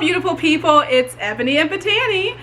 beautiful people, it's Ebony and Patani,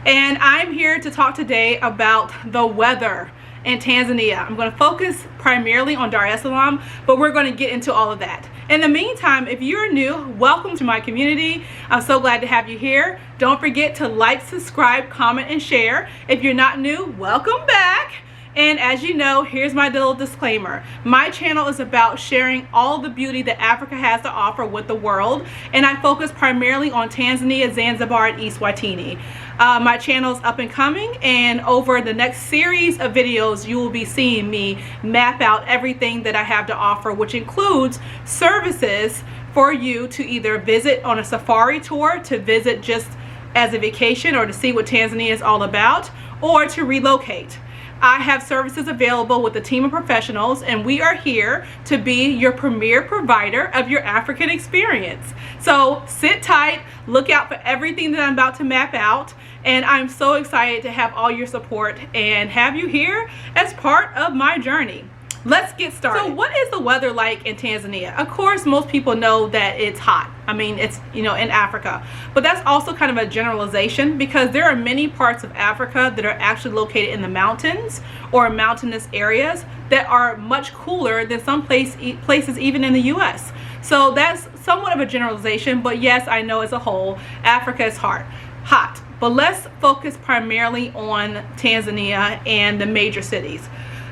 and I'm here to talk today about the weather in Tanzania. I'm going to focus primarily on Dar es Salaam, but we're going to get into all of that. In the meantime, if you're new, welcome to my community. I'm so glad to have you here. Don't forget to like, subscribe, comment, and share. If you're not new, welcome back. And as you know, here's my little disclaimer. My channel is about sharing all the beauty that Africa has to offer with the world, and I focus primarily on Tanzania, Zanzibar, and Eswatini. My channel is up and coming, and over the next series of videos, you will be seeing me map out everything that I have to offer, which includes services for you to either visit on a safari tour, to visit just as a vacation, or to see what Tanzania is all about, or to relocate. I have services available with a team of professionals, and we are here to be your premier provider of your African experience. So sit tight, look out for everything that I'm about to map out, and I'm so excited to have all your support and have you here as part of my journey. Let's get started. So what is the weather like in Tanzania? Of course, most people know that it's hot. I mean, it's, in Africa. But that's also kind of a generalization, because there are many parts of Africa that are actually located in the mountains or mountainous areas that are much cooler than some places even in the US. So that's somewhat of a generalization, but yes, I know as a whole, Africa is hot. But let's focus primarily on Tanzania and the major cities.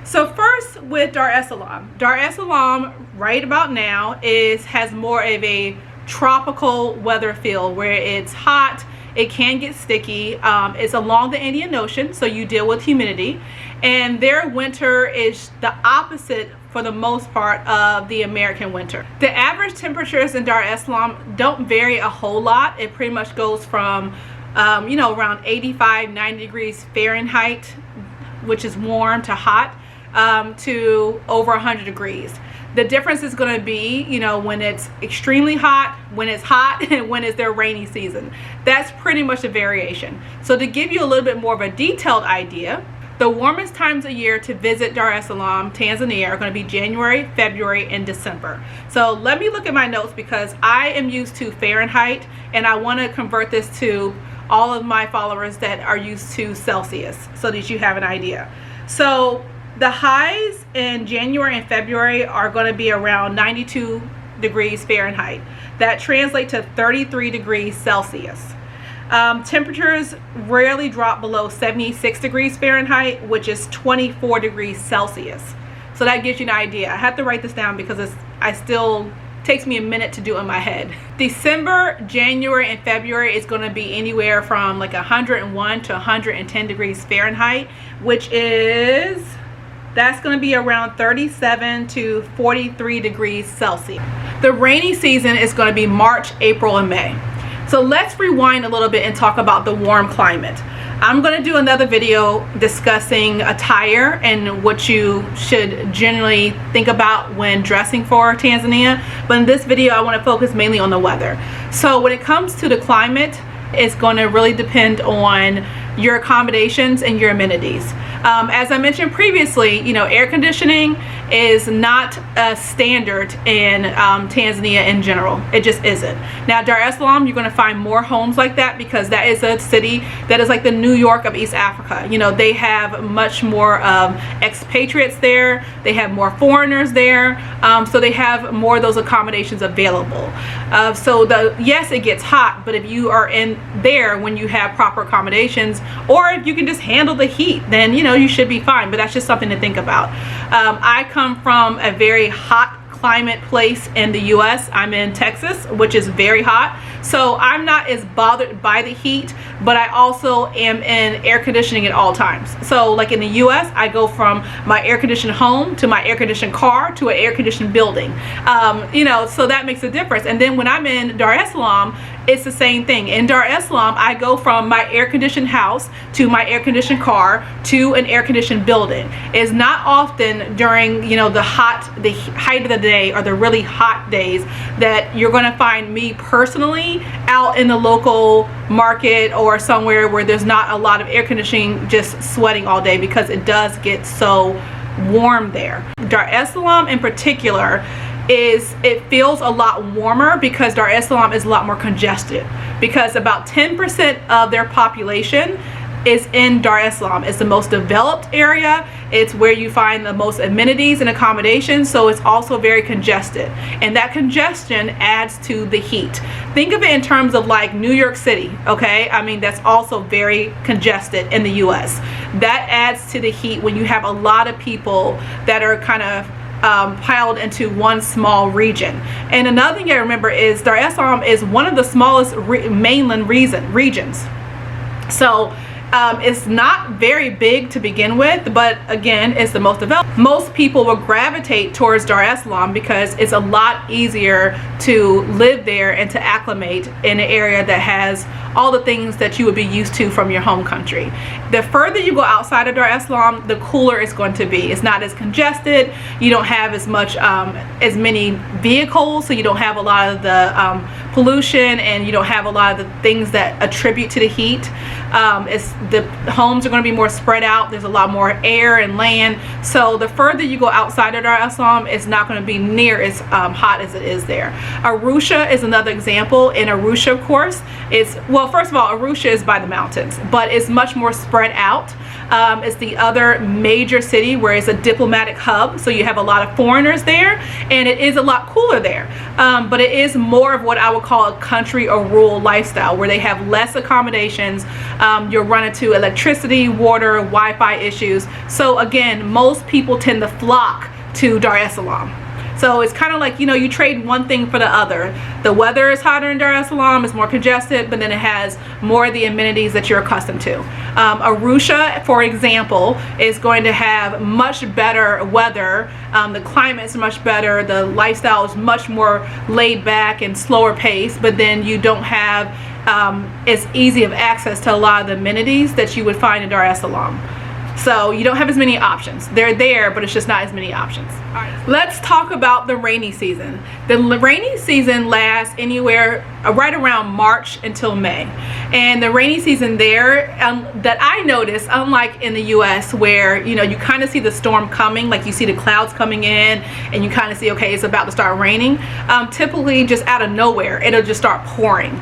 So first, with Dar es Salaam. Dar es Salaam right about now has more of a tropical weather feel, where it's hot, it can get sticky. It's along the Indian Ocean, so you deal with humidity, and their winter is the opposite for the most part of the American winter. The average temperatures in Dar es Salaam don't vary a whole lot. It pretty much goes from around 85, 90 degrees Fahrenheit, which is warm to hot, to over 100 degrees. The difference is going to be, when it's extremely hot, when it's hot, and when it's their rainy season. That's pretty much the variation. So to give you a little bit more of a detailed idea, the warmest times of year to visit Dar es Salaam, Tanzania, are going to be January, February, and December. So let me look at my notes, because I am used to Fahrenheit, and I want to convert this to all of my followers that are used to Celsius, so that you have an idea. So the highs in January and February are going to be around 92 degrees Fahrenheit. That translates to 33 degrees Celsius. Temperatures rarely drop below 76 degrees Fahrenheit, which is 24 degrees Celsius. So that gives you an idea. I have to write this down because takes me a minute to do in my head. December, January, and February is going to be anywhere from like 101 to 110 degrees Fahrenheit, that's going to be around 37 to 43 degrees Celsius. The rainy season is going to be March, April, and May. So let's rewind a little bit and talk about the warm climate. I'm going to do another video discussing attire and what you should generally think about when dressing for Tanzania. But in this video, I want to focus mainly on the weather. So when it comes to the climate, it's going to really depend on your accommodations and your amenities. As I mentioned previously, air conditioning is not a standard in Tanzania in general. It just isn't. Now, Dar es Salaam, you're going to find more homes like that, because that is a city that is like the New York of East Africa. They have much more expatriates there. They have more foreigners there. So they have more of those accommodations available. Yes, it gets hot, but if you are in there when you have proper accommodations, or if you can just handle the heat, then you should be fine. But that's just something to think about. I come from a very hot climate place in the US. I'm in Texas, which is very hot, so I'm not as bothered by the heat, but I also am in air conditioning at all times. So like in the US, I go from my air conditioned home to my air conditioned car to an air conditioned building, so that makes a difference. And then when I'm in Dar es Salaam, it's the same thing. In Dar es Salaam, I go from my air conditioned house to my air conditioned car to an air conditioned building. It's not often during the height of the day or the really hot days that you're going to find me personally out in the local market or somewhere where there's not a lot of air conditioning, just sweating all day, because it does get so warm there. Dar es Salaam in particular is it feels a lot warmer because Dar es Salaam is a lot more congested, because about 10% of their population is in Dar es Salaam. It's the most developed area. It's where you find the most amenities and accommodations, so it's also very congested, and that congestion adds to the heat. Think of it in terms of like New York City, okay? I mean, that's also very congested in the US. That adds to the heat when you have a lot of people that are kind of piled into one small region. And another thing I remember is Dar es Salaam is one of the smallest mainland regions. So it's not very big to begin with, but again, it's the most developed. Most people will gravitate towards Dar es Salaam because it's a lot easier to live there and to acclimate in an area that has all the things that you would be used to from your home country. The further you go outside of Dar es Salaam, the cooler it's going to be. It's not as congested. You don't have as much, as many vehicles, so you don't have a lot of the pollution, and you don't have a lot of the things that attribute to the heat. The homes are going to be more spread out. There's a lot more air and land. So the further you go outside of Dar es Salaam, it's not going to be near as hot as it is there. Arusha is another example. In Arusha, of course, well, first of all, Arusha is by the mountains, but it's much more spread out. It's the other major city where it's a diplomatic hub, so you have a lot of foreigners there, and it is a lot cooler there. But it is more of what I would call a country or rural lifestyle, where they have less accommodations. You'll run into electricity, water, Wi-Fi issues. So again, most people tend to flock to Dar es Salaam. So it's kind of like, you know, you trade one thing for the other. The weather is hotter in Dar es Salaam, it's more congested, but then it has more of the amenities that you're accustomed to. Arusha, for example, is going to have much better weather. The climate is much better. The lifestyle is much more laid back and slower paced, but then you don't have as easy of access to a lot of the amenities that you would find in Dar es Salaam. So you don't have as many options. They're there, but it's just not as many options. All right, let's talk about the rainy season. The rainy season lasts anywhere right around March until May. And the rainy season there, that I notice, unlike in the US where, you know, you kind of see the storm coming, like you see the clouds coming in and you kind of see, okay, it's about to start raining. Typically just out of nowhere, it'll just start pouring.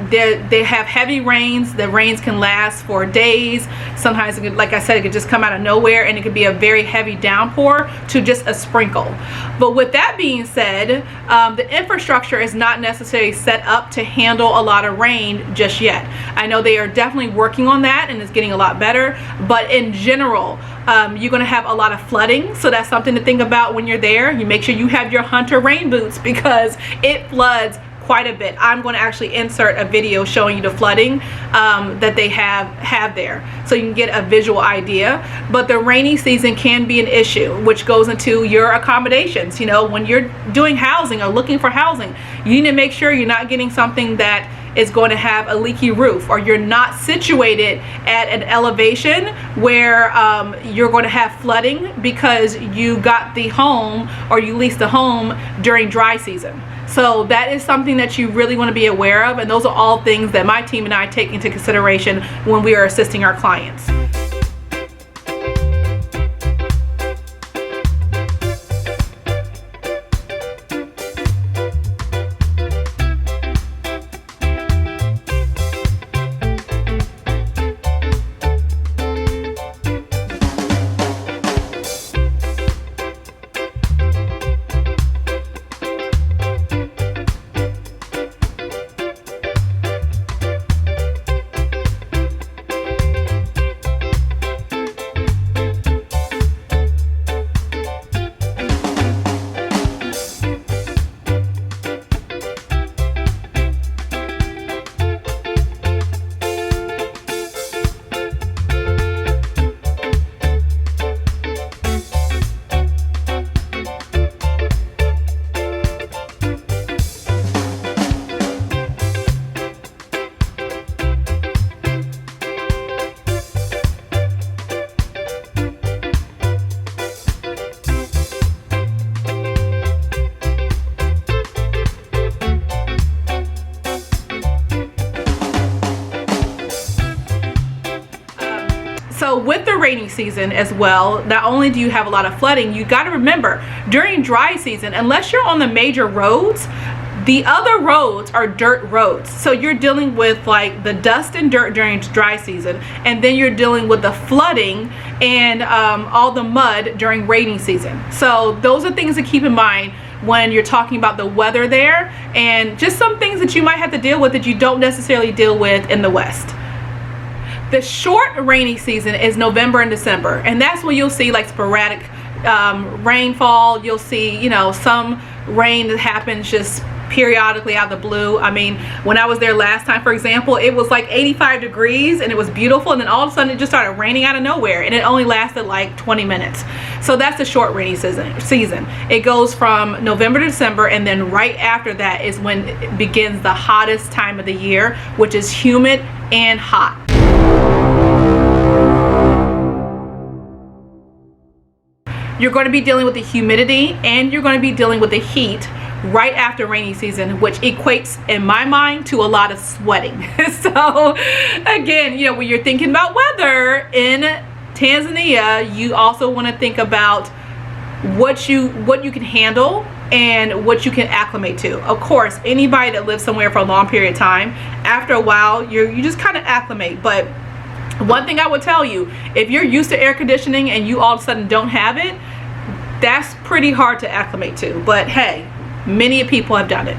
They have heavy rains. The rains can last for days. Sometimes, like I said, it could just come out of nowhere, and it could be a very heavy downpour to just a sprinkle. But with that being said, the infrastructure is not necessarily set up to handle a lot of rain just yet. I know they are definitely working on that, and it's getting a lot better, but in general, you're going to have a lot of flooding, so that's something to think about when you're there. You make sure you have your Hunter rain boots because it floods quite a bit. I'm going to actually insert a video showing you the flooding that they have there, so you can get a visual idea. But the rainy season can be an issue, which goes into your accommodations. You know, when you're doing housing or looking for housing, you need to make sure you're not getting something that is going to have a leaky roof, or you're not situated at an elevation where you're going to have flooding because you got the home or you leased the home during dry season. So that is something that you really want to be aware of, and those are all things that my team and I take into consideration when we are assisting our clients. So with the rainy season as well, not only do you have a lot of flooding, you got to remember during dry season, unless you're on the major roads, the other roads are dirt roads. So you're dealing with like the dust and dirt during dry season, and then you're dealing with the flooding and all the mud during rainy season. So those are things to keep in mind when you're talking about the weather there, and just some things that you might have to deal with that you don't necessarily deal with in the West. The short rainy season is November and December, and that's when you'll see like sporadic rainfall. You'll see, you know, some rain that happens just periodically out of the blue. I mean, when I was there last time, for example, it was like 85 degrees and it was beautiful, and then all of a sudden it just started raining out of nowhere, and it only lasted like 20 minutes. So that's the short rainy season. It goes from November to December, and then right after that is when it begins the hottest time of the year, which is humid and hot. You're going to be dealing with the humidity, and you're going to be dealing with the heat right after rainy season, which equates in my mind to a lot of sweating. So again, you know, when you're thinking about weather in Tanzania, you also want to think about what you can handle and what you can acclimate to. Of course, anybody that lives somewhere for a long period of time, after a while you just kind of acclimate. But one thing I would tell you, if you're used to air conditioning and you all of a sudden don't have it, that's pretty hard to acclimate to. But hey, many people have done it.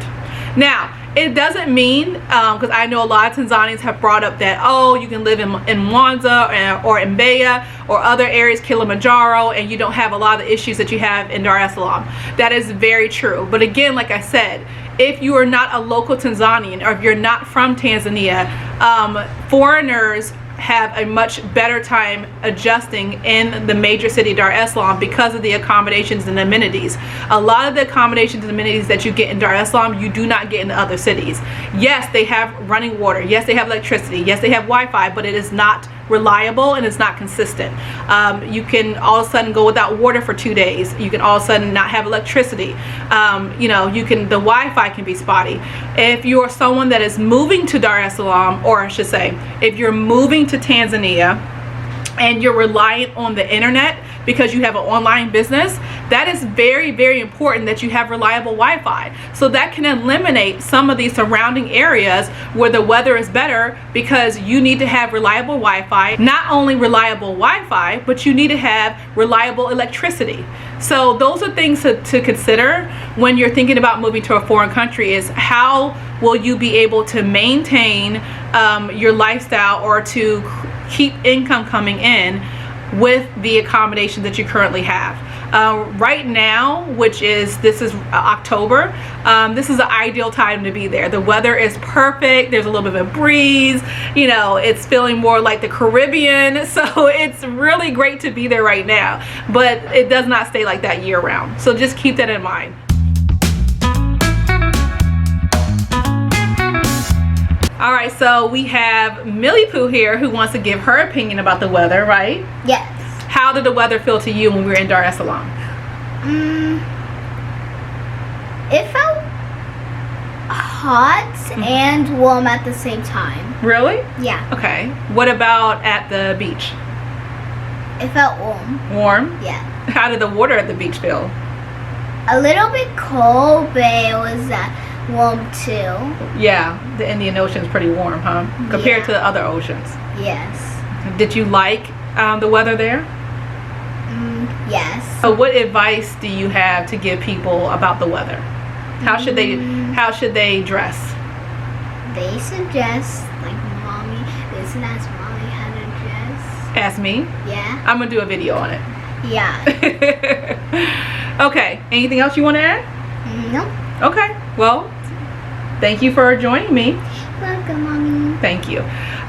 Now, it doesn't mean, because I know a lot of Tanzanians have brought up that, oh, you can live in Mwanza or in Mbeya or other areas, Kilimanjaro, and you don't have a lot of the issues that you have in Dar es Salaam. That is very true. But again, like I said, if you are not a local Tanzanian, or if you're not from Tanzania, foreigners have a much better time adjusting in the major city Dar es Salaam because of the accommodations and amenities. A lot of the accommodations and amenities that you get in Dar es Salaam, you do not get in the other cities. Yes, they have running water. Yes, they have electricity. Yes, they have Wi-Fi, but it is not reliable and it's not consistent. You can all of a sudden go without water for 2 days. You can all of a sudden not have electricity. You know, the Wi-Fi can be spotty. If you're someone that is moving to Dar es Salaam, or I should say, if you're moving to Tanzania and you're reliant on the internet because you have an online business, that is very, very important that you have reliable Wi-Fi. So that can eliminate some of these surrounding areas where the weather is better, because you need to have reliable Wi-Fi. Not only reliable Wi-Fi, but you need to have reliable electricity. So those are things to consider when you're thinking about moving to a foreign country, is how will you be able to maintain your lifestyle, or to keep income coming in with the accommodation that you currently have. Right now, this is October, this is the ideal time to be there. The weather is perfect. There's a little bit of a breeze, you know, it's feeling more like the Caribbean, so it's really great to be there right now. But it does not stay like that year round, so just keep that in mind. All right, so we have Millie Pooh here who wants to give her opinion about the weather, right? Yes. How did the weather feel to you when we were in Dar es Salaam? It felt hot and warm at the same time. Really? Yeah. Okay. What about at the beach? It felt warm. Warm? Yeah. How did the water at the beach feel? A little bit cold, but it was warm too. Yeah, the Indian Ocean is pretty warm, huh? Compared to the other oceans. Yes. Did you like the weather there? Yes. So what advice do you have to give people about the weather? How should they dress? They suggest, like, they should ask mommy how to dress. Ask me? Yeah. I'm gonna do a video on it. Yeah. Okay, anything else you want to add? No. Okay, well, thank you for joining me. Welcome, mommy. Thank you.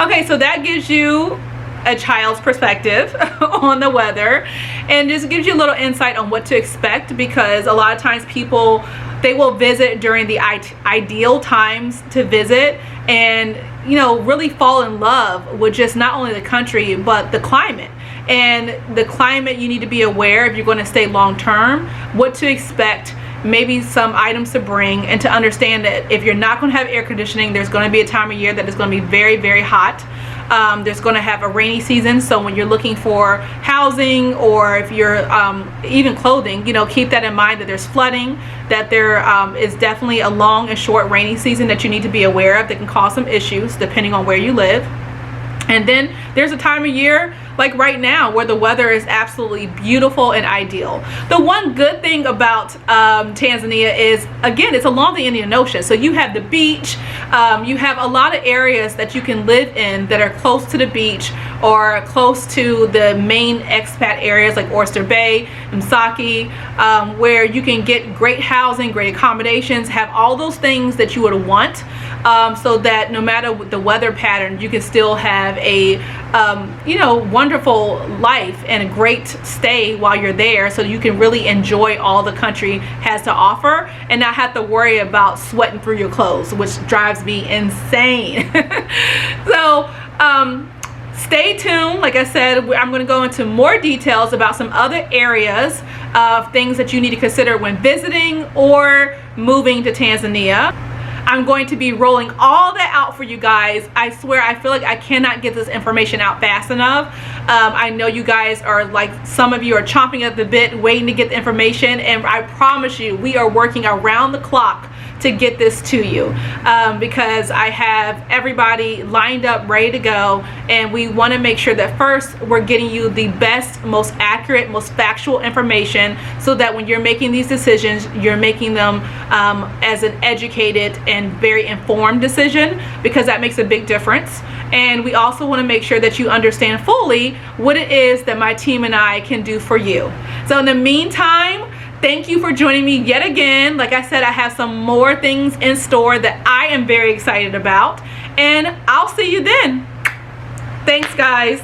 Okay, so that gives you a child's perspective on the weather, and just gives you a little insight on what to expect, because a lot of times people, they will visit during the ideal times to visit, and you know, really fall in love with just not only the country but the climate. And the climate, you need to be aware, if you're going to stay long term, what to expect, maybe some items to bring, and to understand that if you're not going to have air conditioning, there's going to be a time of year that is going to be very, very hot. There's going to have a rainy season, so when you're looking for housing, or if you're even clothing, you know, keep that in mind, that there's flooding, that there is definitely a long and short rainy season that you need to be aware of that can cause some issues depending on where you live. And then there's a time of year like right now where the weather is absolutely beautiful and ideal. The one good thing about Tanzania is, again, it's along the Indian Ocean, so you have the beach, you have a lot of areas that you can live in that are close to the beach or close to the main expat areas like Oyster Bay, Msaki, where you can get great housing, great accommodations, have all those things that you would want, so that no matter the weather pattern, you can still have a you know, wonderful life and a great stay while you're there, so you can really enjoy all the country has to offer and not have to worry about sweating through your clothes, which drives me insane. So stay tuned. Like I said, I'm going to go into more details about some other areas of things that you need to consider when visiting or moving to Tanzania. I'm going to be rolling all that out for you guys. I swear, I feel like I cannot get this information out fast enough. I know you guys are like, some of you are chomping at the bit waiting to get the information, and I promise you we are working around the clock to get this to you, because I have everybody lined up ready to go, and we want to make sure that first we're getting you the best, most accurate, most factual information, so that when you're making these decisions, you're making them as an educated and very informed decision, because that makes a big difference. And we also want to make sure that you understand fully what it is that my team and I can do for you. So in the meantime, thank you for joining me yet again. Like I said, I have some more things in store that I am very excited about, and I'll see you then. Thanks, guys.